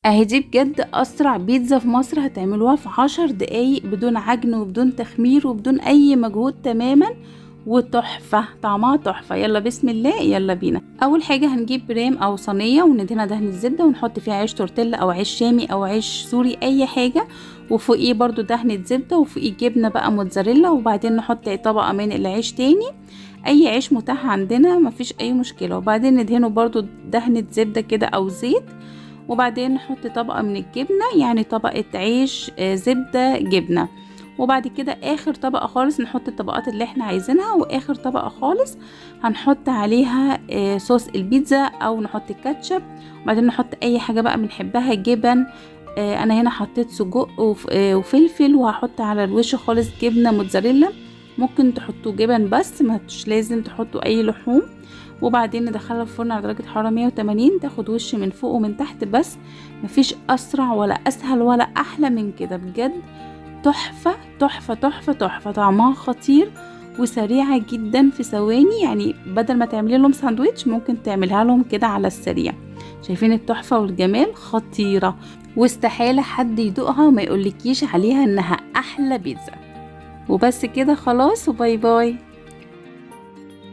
اهي دي بجد اسرع بيتزا في مصر، هتعملوها في 10 دقايق بدون عجن وبدون تخمير وبدون اي مجهود تماما، وتحفة طعمها تحفة. يلا بسم الله، يلا بينا. اول حاجة هنجيب برام او صينية وندهنها دهن الزبدة، ونحط فيها عيش تورتيلا او عيش شامي او عيش سوري اي حاجة، وفوقيه برضو دهنة زبدة، وفوقيه جبنة بقى موتزاريلا، وبعدين نحط طبقة من العيش تاني، اي عيش متاح عندنا مفيش اي مشكلة، وبعدين ندهنه برضو دهنة زبدة كده او زيت، وبعدين نحط طبقة من الجبنة، يعني طبقة عيش زبدة جبنة، وبعد كده اخر طبقة خالص نحط الطبقات اللي احنا عايزينها، واخر طبقة خالص هنحط عليها صوص البيتزا او نحط كاتشب، وبعدين نحط اي حاجة بقى بنحبها، جبن، انا هنا حطيت سجق وفلفل، وهحط على الوش خالص جبنة موتزاريلا، ممكن تحطوا جبن بس مش لازم تحطوا اي لحوم، وبعدين ندخلها الفرن على درجة حرارة 180 تاخد وش من فوق ومن تحت بس. مفيش اسرع ولا اسهل ولا احلى من كده بجد، تحفة تحفة تحفة تحفة، طعمها خطير وسريعة جدا في ثواني، يعني بدل ما تعملي لهم ساندويتش ممكن تعملها لهم كده على السريع. شايفين التحفة والجمال؟ خطيرة، واستحالة حد يدوقها وما يقولكيش عليها انها احلى بيتزا. وبس كده خلاص، وباي باي.